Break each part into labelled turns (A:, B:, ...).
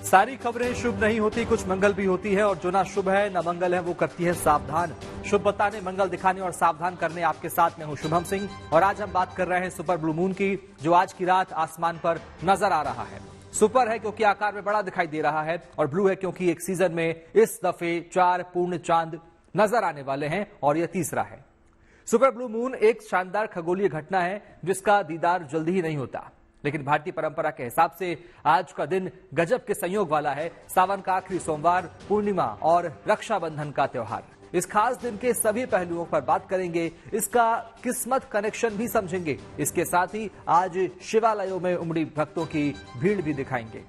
A: सारी खबरें शुभ नहीं होती, कुछ मंगल भी होती है, और जो ना शुभ है ना मंगल है वो करती है सावधान। शुभ बताने, मंगल दिखाने और सावधान करने आपके साथ में हूं शुभम सिंह। और आज हम बात कर रहे हैं सुपर ब्लू मून की, जो आज की रात आसमान पर नजर आ रहा है। सुपर है क्योंकि आकार में बड़ा दिखाई दे रहा है, और ब्लू है क्योंकि एक सीजन में इस दफे 4 पूर्ण चांद नजर आने वाले हैं और यह तीसरा है। सुपर ब्लू मून एक शानदार खगोलीय घटना है जिसका दीदार जल्दी ही नहीं होता, लेकिन भारतीय परंपरा के हिसाब से आज का दिन गजब के संयोग वाला है। सावन का आखिरी सोमवार, पूर्णिमा और रक्षाबंधन का त्योहार। इस खास दिन के सभी पहलुओं पर बात करेंगे, इसका किस्मत कनेक्शन भी समझेंगे। इसके साथ ही आज शिवालयों में उमड़ी भक्तों की भीड़ भी दिखाएंगे।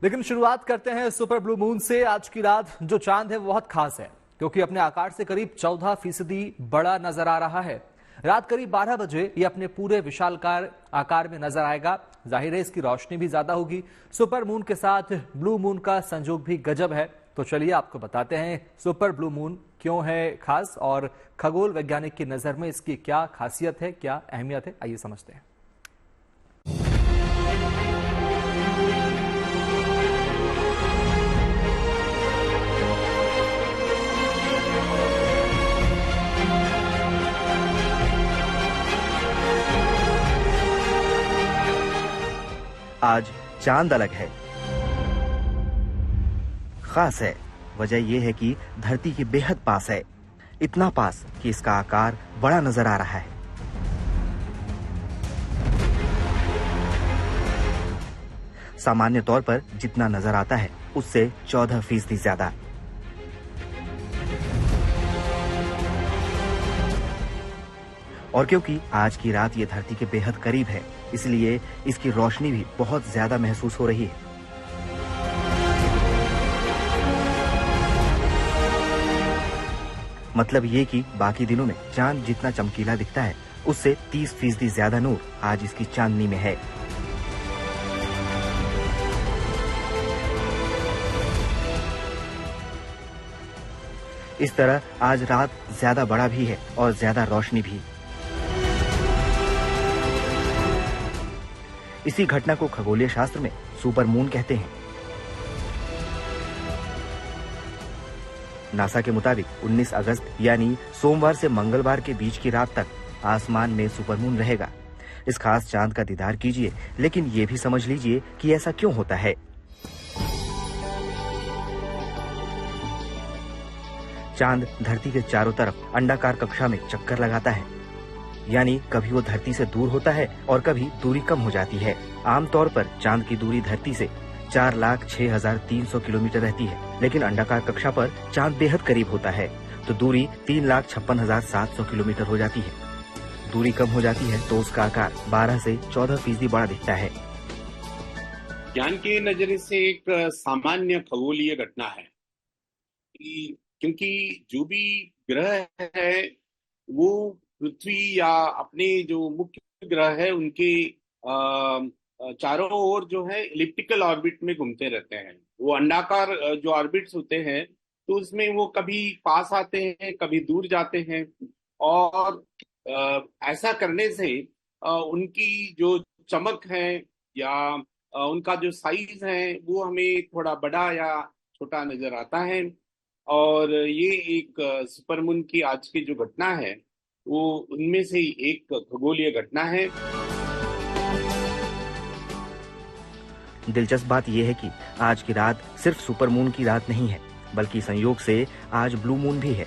A: लेकिन शुरुआत करते हैं सुपर ब्लू मून से। आज की रात जो चांद है वो बहुत खास है क्योंकि अपने आकार से करीब 14% बड़ा नजर आ रहा है। रात करीब 12 बजे ये अपने पूरे विशालकार आकार में नजर आएगा। जाहिर है इसकी रोशनी भी ज्यादा होगी। सुपर मून के साथ ब्लू मून का संयोग भी गजब है। तो चलिए आपको बताते हैं सुपर ब्लू मून क्यों है खास और खगोल वैज्ञानिक की नजर में इसकी क्या खासियत है, क्या अहमियत है। आइए समझते हैं।
B: आज चांद अलग है, खास है। वजह यह है कि धरती के बेहद पास है, इतना पास कि इसका आकार बड़ा नजर आ रहा है। सामान्य तौर पर जितना नजर आता है उससे 14% ज्यादा। और क्योंकि आज की रात ये धरती के बेहद करीब है, इसलिए इसकी रोशनी भी बहुत ज्यादा महसूस हो रही है। मतलब ये कि बाकी दिनों में चांद जितना चमकीला दिखता है उससे 30% ज्यादा नूर आज इसकी चांदनी में है। इस तरह आज रात ज्यादा बड़ा भी है और ज्यादा रोशनी भी। इसी घटना को खगोलीय शास्त्र में सुपर मून कहते हैं। नासा के मुताबिक 19 अगस्त यानी सोमवार से मंगलवार के बीच की रात तक आसमान में सुपर मून रहेगा। इस खास चांद का दीदार कीजिए, लेकिन ये भी समझ लीजिए कि ऐसा क्यों होता है। चांद धरती के चारों तरफ अंडाकार कक्षा में चक्कर लगाता है, यानी कभी वो धरती से दूर होता है और कभी दूरी कम हो जाती है। आमतौर पर चांद की दूरी धरती से 4,06,300 किलोमीटर रहती है, लेकिन अंडाकार कक्षा पर चांद बेहद करीब होता है तो दूरी 3,56,700 किलोमीटर हो जाती है। दूरी कम हो जाती है तो उसका आकार 12 से 14% बड़ा दिखता है।
C: ज्ञान के नजरिए से एक सामान्य खगोलीय घटना है, क्योंकि जो भी ग्रह है वो पृथ्वी या अपने जो मुख्य ग्रह है उनके चारों ओर जो है इलिप्टिकल ऑर्बिट में घूमते रहते हैं। वो अंडाकार जो ऑर्बिट्स होते हैं तो उसमें वो कभी पास आते हैं, कभी दूर जाते हैं, और ऐसा करने से उनकी जो चमक है या उनका जो साइज है वो हमें थोड़ा बड़ा या छोटा नजर आता है। और ये एक सुपरमून की आज की जो घटना है वो उनमें से ही एक खगोलीय घटना है।
B: दिलचस्प बात यह है कि आज की रात सिर्फ सुपरमून की रात नहीं है, बल्कि संयोग से आज ब्लू मून भी है।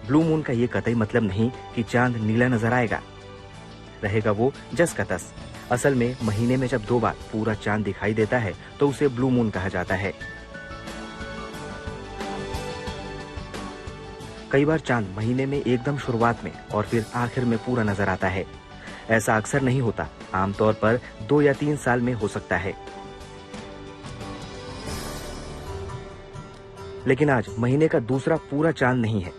B: ब्लू मून का ये कतई मतलब नहीं कि चांद नीला नजर आएगा, रहेगा वो जस का तस। असल में महीने में जब 2 बार पूरा चांद दिखाई देता है तो उसे ब्लू मून कहा जाता है। कई बार चांद महीने में एकदम शुरुआत में और फिर आखिर में पूरा नजर आता है। ऐसा अक्सर नहीं होता, आमतौर पर 2 या 3 साल में हो सकता है। लेकिन आज महीने का दूसरा पूरा चांद नहीं है,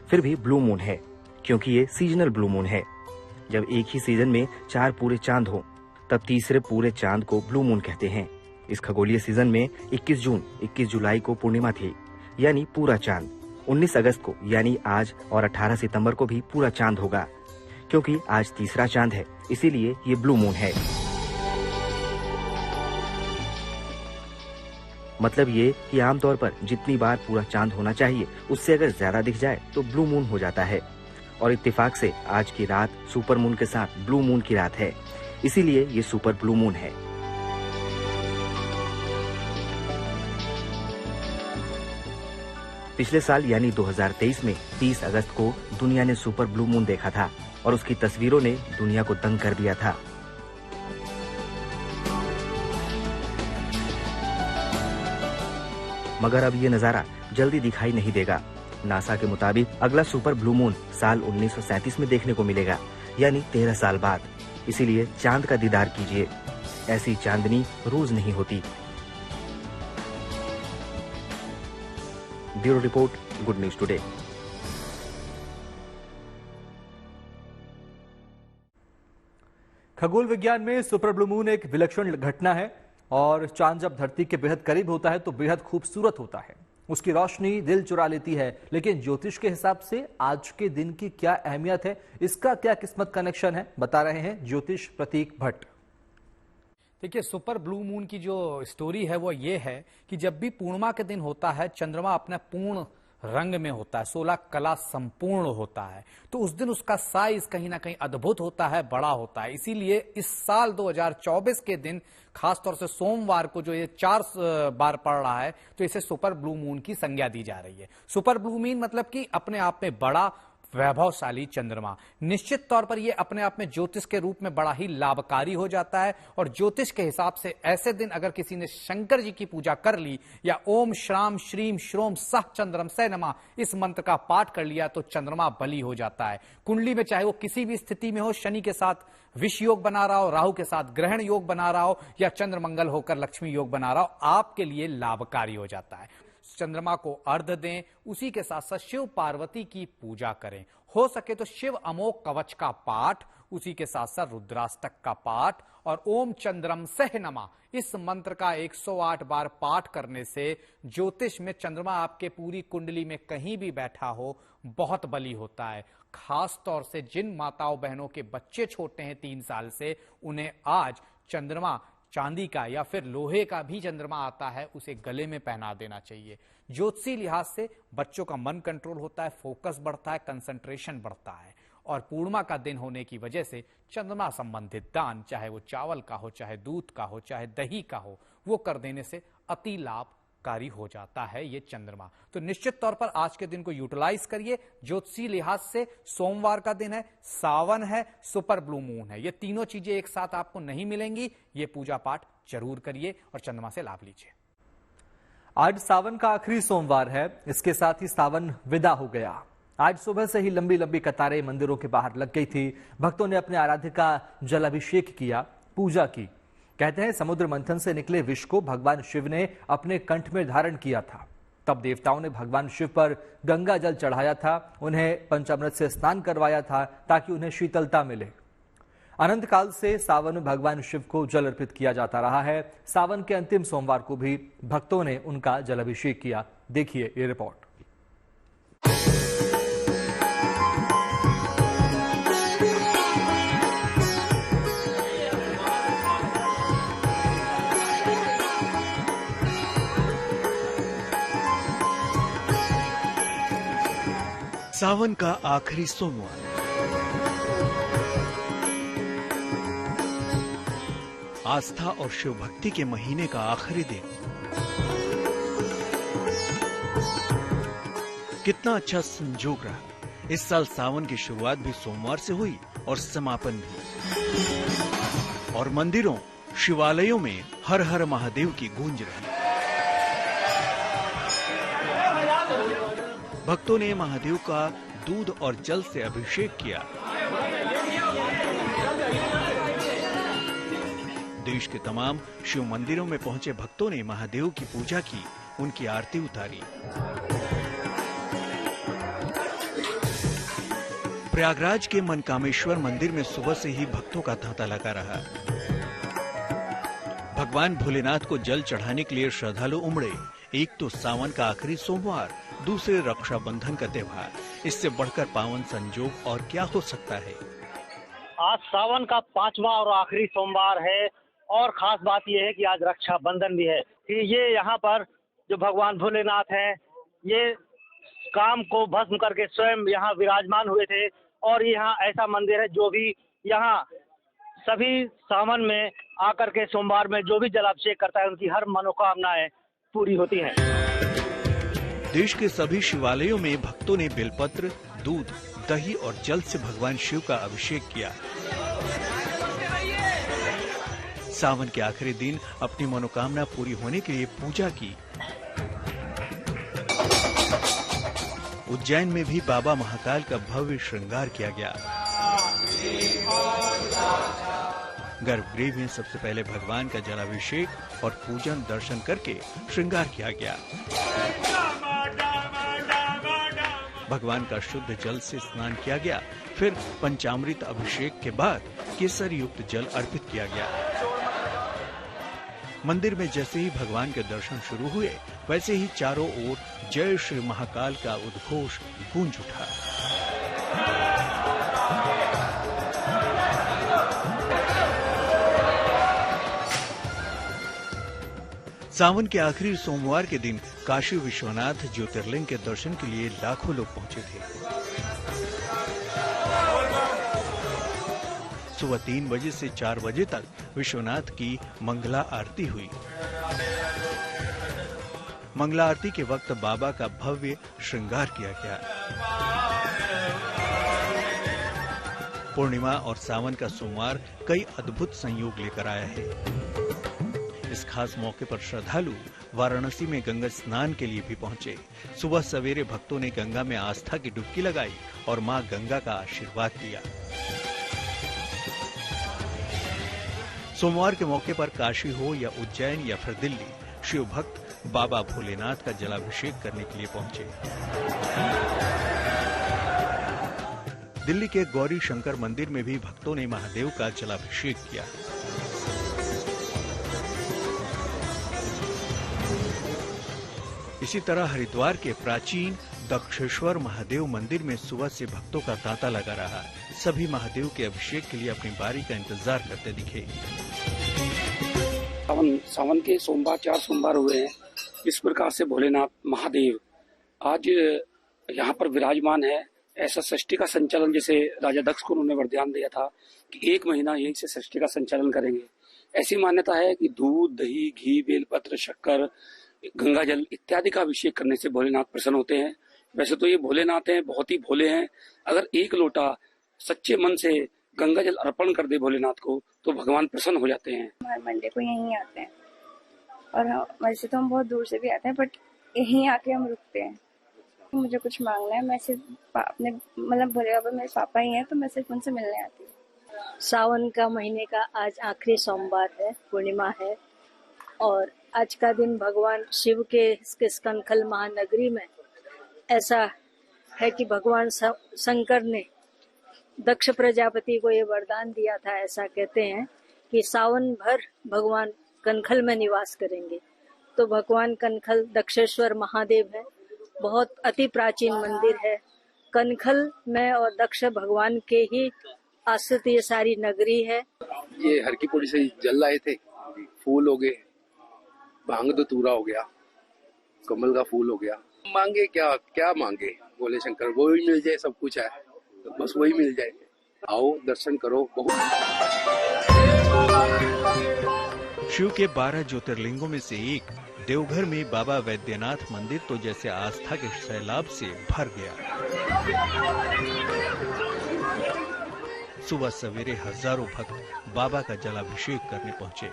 B: फिर भी ब्लू मून है, क्योंकि ये सीजनल ब्लू मून है। जब एक ही सीजन में 4 पूरे चांद हो तब तीसरे पूरे चांद को ब्लू मून कहते हैं। इस खगोलीय सीजन में 21 जून 21 जुलाई को पूर्णिमा थी, यानी पूरा चांद। 19 अगस्त को यानी आज और 18 सितंबर को भी पूरा चांद होगा। क्योंकि आज तीसरा चांद है, इसीलिए ये ब्लू मून है। मतलब ये कि आमतौर पर जितनी बार पूरा चांद होना चाहिए उससे अगर ज्यादा दिख जाए तो ब्लू मून हो जाता है। और इत्तेफाक से आज की रात सुपर मून के साथ ब्लू मून की रात है, इसीलिए ये सुपर ब्लू मून है। पिछले साल यानी 2023 में 30 अगस्त को दुनिया ने सुपर ब्लू मून देखा था और उसकी तस्वीरों ने दुनिया को दंग कर दिया था। मगर अब ये नजारा जल्दी दिखाई नहीं देगा। नासा के मुताबिक अगला सुपर ब्लू मून साल 1937 में देखने को मिलेगा, यानी 13 साल बाद। इसीलिए चांद का दीदार कीजिए, ऐसी चांदनी रोज नहीं होती। Bureau report, good news today.
A: खगोल विज्ञान में सुपर ब्लू मून एक विलक्षण घटना है और चांद जब धरती के बेहद करीब होता है तो बेहद खूबसूरत होता है। उसकी रोशनी दिल चुरा लेती है। लेकिन ज्योतिष के हिसाब से आज के दिन की क्या अहमियत है, इसका क्या किस्मत कनेक्शन है, बता रहे हैं ज्योतिष प्रतीक भट्ट।
D: देखिए, सुपर ब्लू मून की जो स्टोरी है वो ये है कि जब भी पूर्णिमा के दिन होता है, चंद्रमा अपने पूर्ण रंग में होता है, 16 कला संपूर्ण होता है, तो उस दिन उसका साइज कहीं ना कहीं अद्भुत होता है, बड़ा होता है। इसीलिए इस साल 2024 के दिन खासतौर से सोमवार को जो ये 4 बार पड़ रहा है, तो इसे सुपर ब्लू मून की संज्ञा दी जा रही है। सुपर ब्लू मून मतलब कि अपने आप में बड़ा वैभवशाली चंद्रमा। निश्चित तौर पर यह अपने आप में ज्योतिष के रूप में बड़ा ही लाभकारी हो जाता है। और ज्योतिष के हिसाब से ऐसे दिन अगर किसी ने शंकर जी की पूजा कर ली या ओम श्राम श्रीम श्रोम सह चंद्रम सै नमः इस मंत्र का पाठ कर लिया तो चंद्रमा बली हो जाता है। कुंडली में चाहे वो किसी भी स्थिति में हो, शनि के साथ विष योग बना रहा हो, राहु के साथ ग्रहण योग बना रहा हो या चंद्र मंगल होकर लक्ष्मी योग बना रहा हो, आपके लिए लाभकारी हो जाता है। चंद्रमा को अर्घ्य दें, उसी के साथ साथ शिव पार्वती की पूजा करें। हो सके तो शिव अमोघ कवच का पाठ, उसी के साथ साथ रुद्राष्टक का पाठ और ओम चंद्रम सह नमः इस मंत्र का 108 बार पाठ करने से ज्योतिष में चंद्रमा आपके पूरी कुंडली में कहीं भी बैठा हो बहुत बली होता है। खास तौर से जिन माताओं बहनों के बच्चे छोटे हैं 3 साल से, उन्हें आज चंद्रमा चांदी का या फिर लोहे का भी चंद्रमा आता है, उसे गले में पहना देना चाहिए। ज्योतिषी लिहाज से बच्चों का मन कंट्रोल होता है, फोकस बढ़ता है, कंसंट्रेशन बढ़ता है। और पूर्णिमा का दिन होने की वजह से चंद्रमा संबंधित दान, चाहे वो चावल का हो, चाहे दूध का हो, चाहे दही का हो, वो कर देने से अति लाभकारी हो जाता है ये चंद्रमा। तो निश्चित तौर पर आज के दिन को यूटिलाइज करिए। ज्योतिषी लिहाज से सोमवार का दिन है, सावन है, सुपर ब्लू मून है, ये तीनों चीजें एक साथ आपको नहीं मिलेंगी। ये पूजा पाठ जरूर करिए और चंद्रमा से लाभ लीजिए।
A: आज सावन का आखिरी सोमवार है, इसके साथ ही सावन विदा हो गया। आज सुबह से ही लंबी लंबी कतारें मंदिरों के बाहर लग गई थी। भक्तों ने अपने आराध्य का जलाभिषेक किया, पूजा की। कहते हैं समुद्र मंथन से निकले विष को भगवान शिव ने अपने कंठ में धारण किया था। तब देवताओं ने भगवान शिव पर गंगा जल चढ़ाया था, उन्हें पंचामृत से स्नान करवाया था ताकि उन्हें शीतलता मिले। अनंत काल से सावन में भगवान शिव को जल अर्पित किया जाता रहा है। सावन के अंतिम सोमवार को भी भक्तों ने उनका जलाभिषेक किया। देखिए ये रिपोर्ट।
E: सावन का आखिरी सोमवार, आस्था और शिव भक्ति के महीने का आखिरी दिन। कितना अच्छा संजोग रहा। इस साल सावन की शुरुआत भी सोमवार से हुई और समापन भी। और मंदिरों, शिवालयों में हर हर महादेव की गूंज रही। भक्तों ने महादेव का दूध और जल से अभिषेक किया। देश के तमाम शिव मंदिरों में पहुंचे भक्तों ने महादेव की पूजा की, उनकी आरती उतारी। प्रयागराज के मनकामेश्वर मंदिर में सुबह से ही भक्तों का तांता लगा रहा। भगवान भोलेनाथ को जल चढ़ाने के लिए श्रद्धालु उमड़े। एक तो सावन का आखिरी सोमवार, दूसरे रक्षाबंधन का त्योहार। इससे बढ़कर पावन संजोग और क्या हो सकता है।
F: आज सावन का 5वां और आखिरी सोमवार है और खास बात यह है कि आज रक्षाबंधन भी है कि ये यहाँ पर जो भगवान भोलेनाथ हैं, ये काम को भस्म करके स्वयं यहाँ विराजमान हुए थे। और यहाँ ऐसा मंदिर है जो भी यहाँ सभी सावन में आकर के सोमवार में जो भी जलाभिषेक करता है उनकी हर मनोकामनाएं पूरी होती हैं।
E: देश के सभी शिवालयों में भक्तों ने बेलपत्र, दूध, दही और जल से भगवान शिव का अभिषेक किया। सावन के आखिरी दिन अपनी मनोकामना पूरी होने के लिए पूजा की। उज्जैन में भी बाबा महाकाल का भव्य श्रृंगार किया गया। गर्भगृह में सबसे पहले भगवान का जलाभिषेक और पूजन दर्शन करके श्रृंगार किया गया। भगवान का शुद्ध जल से स्नान किया गया। फिर पंचामृत अभिषेक के बाद केसर युक्त जल अर्पित किया गया। मंदिर में जैसे ही भगवान के दर्शन शुरू हुए, वैसे ही चारों ओर जय श्री महाकाल का उद्घोष गूंज उठा। सावन के आखिरी सोमवार के दिन काशी विश्वनाथ ज्योतिर्लिंग के दर्शन के लिए लाखों लोग पहुंचे थे। सुबह 3 बजे से 4 बजे तक विश्वनाथ की मंगला आरती हुई। मंगला आरती के वक्त बाबा का भव्य श्रृंगार किया गया। पूर्णिमा और सावन का सोमवार कई अद्भुत संयोग लेकर आया है। इस खास मौके पर श्रद्धालु वाराणसी में गंगा स्नान के लिए भी पहुंचे। सुबह सवेरे भक्तों ने गंगा में आस्था की डुबकी लगाई और मां गंगा का आशीर्वाद लिया। सोमवार के मौके पर काशी हो या उज्जैन या फिर दिल्ली, शिव भक्त बाबा भोलेनाथ का जलाभिषेक करने के लिए पहुंचे। दिल्ली के गौरी शंकर मंदिर में भी भक्तों ने महादेव का जलाभिषेक किया। इसी तरह हरिद्वार के प्राचीन दक्षेश्वर महादेव मंदिर में सुबह से भक्तों का तांता लगा रहा। सभी महादेव के अभिषेक के लिए अपनी बारी का इंतजार करते दिखे।
G: सावन के सोमवार 4 सोमवार हुए हैं। इस प्रकार से भोलेनाथ महादेव आज यहाँ पर विराजमान है। ऐसा षष्ठी का संचालन, जैसे राजा दक्ष को उन्होंने वरदान दिया था कि 1 महीना यहीं से षष्ठी का संचालन करेंगे। ऐसी मान्यता है कि दूध, दही, घी, बेलपत्र, शक्कर, गंगा जल इत्यादि का अभिषेक करने से भोलेनाथ प्रसन्न होते हैं। वैसे तो ये भोलेनाथ हैं, बहुत ही भोले हैं। अगर 1 लोटा सच्चे मन से गंगा जल अर्पण कर दे भोलेनाथ को तो भगवान प्रसन्न हो जाते हैं।
H: हर मंडे को यहीं आते हैं और वैसे तो हम बहुत दूर से भी आते हैं, बट यहीं आके हम रुकते हैं। मुझे कुछ मांगना है, मैं सिर्फ अपने भोले बाबा मेरे पापा ही हैं, तो मैं सिर्फ उनसे मिलने आती हूँ।
I: सावन का महीने का आज आखिरी सोमवार है, पूर्णिमा है और आज का दिन भगवान शिव के स्कंदखल महानगरी में ऐसा है कि भगवान शंकर ने दक्ष प्रजापति को ये वरदान दिया था। ऐसा कहते हैं कि सावन भर भगवान कनखल में निवास करेंगे। तो भगवान कनखल दक्षेश्वर महादेव है, बहुत अति प्राचीन मंदिर है। कनखल में और दक्ष भगवान के ही आश्रित ये सारी नगरी है।
J: ये हर की पौड़ी से जल लाए थे, फूल हो गए, भांग धतूरा हो गया, कमल का फूल हो गया। मांगे क्या मांगे बोले शंकर, वो ही मिल जाए, सब कुछ है, तो बस वही मिल जाए। आओ दर्शन करो।
E: शिव के 12 ज्योतिर्लिंगों में से एक देवघर में बाबा वैद्यनाथ मंदिर तो जैसे आस्था के सैलाब से भर गया। सुबह सवेरे हजारों भक्त बाबा का जलाभिषेक करने पहुंचे।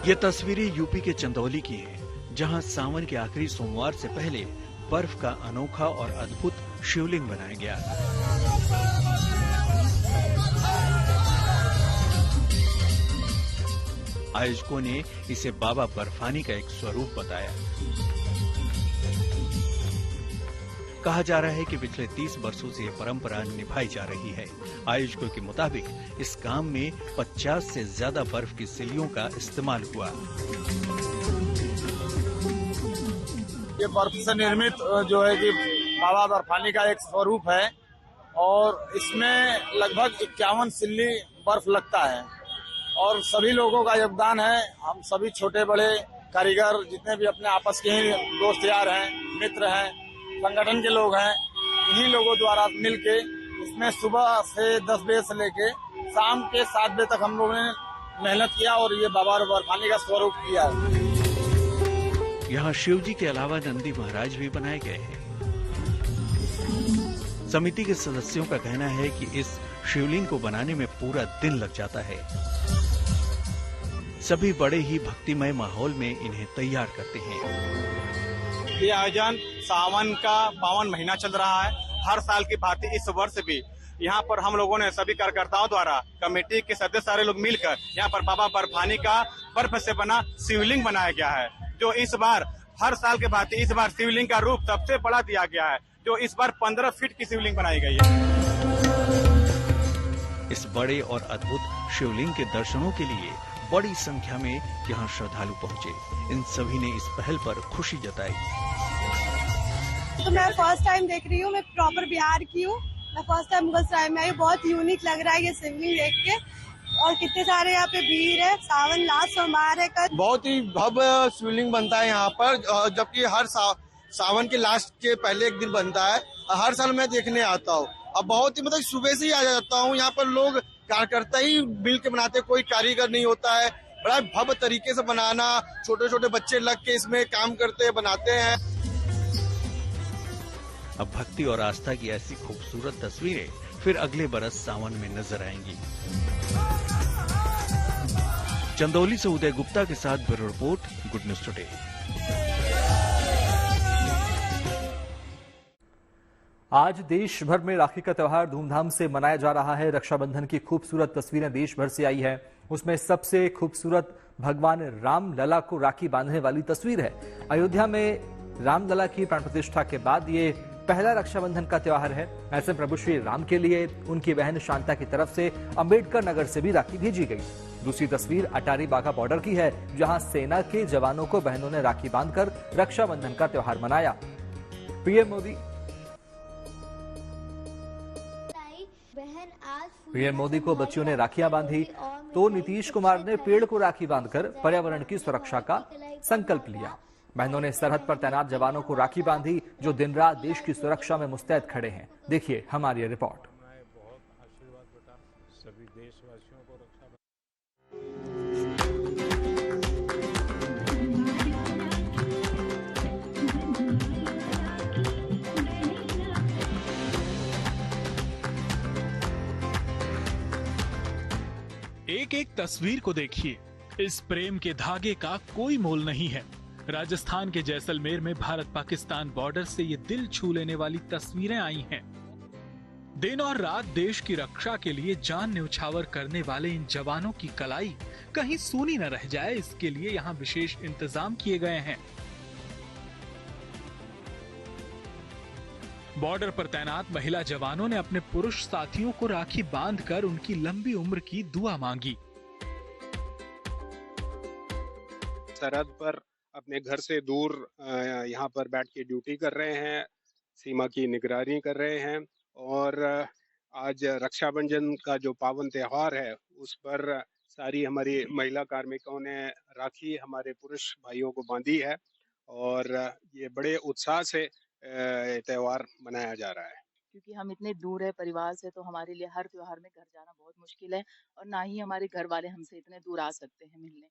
E: ये तस्वीरें यूपी के चंदौली की हैं, जहां सावन के आखिरी सोमवार से पहले बर्फ का अनोखा और अद्भुत शिवलिंग बनाया गया। आयोजकों ने इसे बाबा बर्फानी का एक स्वरूप बताया। कहा जा रहा है कि पिछले 30 वर्षों से यह परंपरा निभाई जा रही है। आयोजकों के मुताबिक इस काम में 50 से ज्यादा बर्फ की सिल्लियों का इस्तेमाल हुआ।
K: ये बर्फ से निर्मित जो है कि बाबा बर्फानी का एक स्वरूप है और इसमें लगभग 51 सिल्ली बर्फ लगता है और सभी लोगों का योगदान है। हम सभी छोटे बड़े कारीगर जितने भी अपने आपस के ही दोस्त यार हैं, मित्र हैं, संगठन के लोग हैं, इन्हीं लोगों द्वारा मिलके इसमें सुबह से 10 बजे से लेके शाम के 7 बजे तक हम लोगों ने मेहनत किया और ये बाबा बर्फानी का स्वरूप किया है।
E: यहाँ शिव जी के अलावा नंदी महाराज भी बनाए गए हैं। समिति के सदस्यों का कहना है कि इस शिवलिंग को बनाने में पूरा दिन लग जाता है। सभी बड़े ही भक्तिमय माहौल में इन्हें तैयार करते हैं।
K: ये आयोजन सावन का पावन महीना चल रहा है। हर साल की भांति इस वर्ष भी यहाँ पर हम लोगों ने सभी कार्यकर्ताओं द्वारा कमेटी के सदस्य सारे लोग मिलकर यहाँ पर बाबा बर्फानी का बर्फ से बना शिवलिंग बनाया गया है, जो इस बार हर साल के भांति इस बार शिवलिंग का रूप सबसे बड़ा दिया गया है, जो इस बार 15 फीट की शिवलिंग बनाई गई है।
E: इस बड़े और अद्भुत शिवलिंग के दर्शनों के लिए बड़ी संख्या में यहाँ श्रद्धालु पहुँचे। इन सभी ने इस पहल पर खुशी जताई।
L: तो मैं फर्स्ट टाइम देख रही हूँ, मैं प्रॉपर बिहार की हूँ, मैं फर्स्ट टाइम मुगलसराय में आई। बहुत यूनिक लग रहा है ये शिवलिंग देख के, और कितने सारे यहाँ पे भीड़ है। सावन लास्ट सोमवार है कल। बहुत ही भव्य शिवलिंग बनता है यहाँ पर, जबकि हर सावन के लास्ट के पहले एक दिन बनता है। हर साल मैं देखने आता हूँ। अब बहुत ही मतलब सुबह से ही आ जाता हूँ। यहाँ पर लोग कार्यकर्ता ही मिल के बनाते, कोई कारीगर नहीं होता है। बड़ा भव्य तरीके से बनाना, छोटे छोटे बच्चे लग के इसमें काम करते हैं, बनाते हैं।
E: अब भक्ति और आस्था की ऐसी खूबसूरत तस्वीरें फिर अगले बरस सावन में नजर आएंगी। चंदौली से उदय गुप्ता के साथ bureau report, good news today.
A: आज देश भर में राखी का त्यौहार धूमधाम से मनाया जा रहा है। रक्षाबंधन की खूबसूरत तस्वीरें देश भर से आई है। उसमें सबसे खूबसूरत भगवान राम लला को राखी बांधने वाली तस्वीर है। अयोध्या में रामलला की प्राण प्रतिष्ठा के बाद ये पहला रक्षाबंधन का त्यौहार है। ऐसे प्रभु श्री राम के लिए उनकी बहन शांता की तरफ से अंबेडकर नगर से भी राखी भेजी गई। दूसरी तस्वीर अटारी बाघा बॉर्डर की है, जहां सेना के जवानों को बहनों ने राखी बांधकर रक्षाबंधन का त्यौहार मनाया। पीएम मोदी को बच्चियों ने राखियां बांधी, तो नीतीश कुमार ने पेड़ को राखी बांधकर पर्यावरण की सुरक्षा का संकल्प लिया। बहनों ने सरहद पर तैनात जवानों को राखी बांधी, जो दिन रात देश की सुरक्षा में मुस्तैद खड़े हैं। देखिए हमारी रिपोर्ट।
M: एक एक तस्वीर को देखिए। इस प्रेम के धागे का कोई मोल नहीं है। राजस्थान के जैसलमेर में भारत पाकिस्तान बॉर्डर से ये दिल छू लेने वाली तस्वीरें आई हैं। दिन और रात देश की रक्षा के लिए जान न्यौछावर करने वाले इन जवानों की कलाई कहीं सूनी न रह जाए, इसके लिए यहाँ विशेष इंतजाम किए गए हैं। बॉर्डर पर तैनात महिला जवानों ने अपने पुरुष साथियों को राखी बांधकर उनकी लंबी उम्र की दुआ मांगी।
N: सरहद पर अपने घर से दूर यहाँ पर बैठ के ड्यूटी कर रहे हैं, सीमा की निगरानी कर रहे हैं, और आज रक्षाबंधन का जो पावन त्योहार है उस पर सारी हमारी महिला कार्मिकों ने राखी हमारे पुरुष भाइयों को बांधी है, और ये बड़े उत्साह से त्योहार मनाया जा रहा है।
O: क्योंकि हम इतने दूर है परिवार से, तो हमारे लिए हर त्योहार में घर जाना बहुत मुश्किल है, और ना ही हमारे घर वाले हमसे इतने दूर आ सकते हैं मिलने।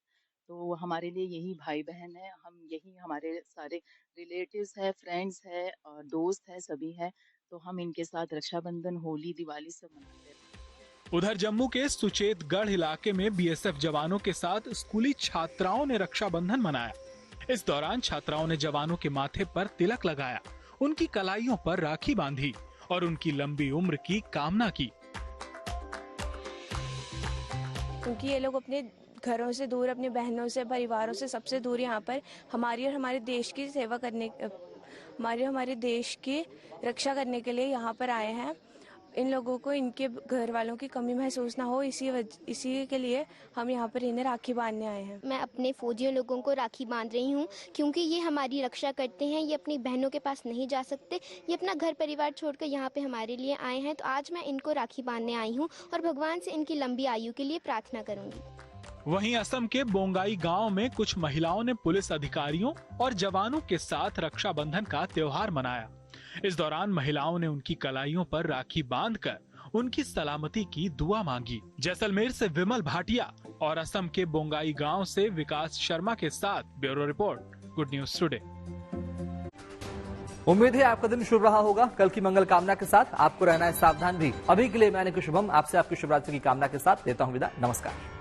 O: तो हमारे लिए यही भाई बहन है, हम यही हमारे सारे रिलेटिव्स है, फ्रेंड्स है और दोस्त है, सभी है, तो हम इनके साथ रक्षाबंधन, होली, दिवाली सब मनाते हैं।
M: उधर जम्मू के सुचेतगढ़ इलाके में बीएसएफ जवानों के साथ स्कूली छात्राओं ने रक्षाबंधन मनाया। इस दौरान छात्राओं ने जवानों के माथे पर तिलक लगाया, उनकी कलाइयों पर राखी बांधी और उनकी लंबी उम्र की कामना की।
P: क्योंकि ये लोग अपने घरों से दूर, अपनी बहनों से, परिवारों से सबसे दूर यहाँ पर हमारी और हमारे देश की सेवा करने, हमारे देश की रक्षा करने के लिए यहाँ पर आए हैं। इन लोगों को इनके घर वालों की कमी महसूस ना हो, इसी के लिए हम यहाँ पर इन्हें राखी बांधने आए हैं।
Q: मैं अपने फौजियों लोगों को राखी बांध रही हूँ, क्योंकि ये हमारी रक्षा करते हैं। ये अपनी बहनों के पास नहीं जा सकते, ये अपना घर परिवार छोड़कर यहाँ पे हमारे लिए आए हैं। तो आज मैं इनको राखी बांधने आई हूँ और भगवान से इनकी लंबी आयु के लिए प्रार्थना करूँगी।
M: वहीं असम के बोंगाई गांव में कुछ महिलाओं ने पुलिस अधिकारियों और जवानों के साथ रक्षाबंधन का त्योहार मनाया। इस दौरान महिलाओं ने उनकी कलाइयों पर राखी बांधकर उनकी सलामती की दुआ मांगी। जैसलमेर से विमल भाटिया और असम के बोंगाई गांव से विकास शर्मा के साथ bureau report, good news today.
A: उम्मीद है आपका दिन शुभ रहा होगा। कल की मंगल कामना के साथ आपको रहना है सावधान भी। अभी के लिए मैं शुभम आपसे आपकी शुभरात्रि की कामना के साथ लेता हूं विदा। नमस्कार।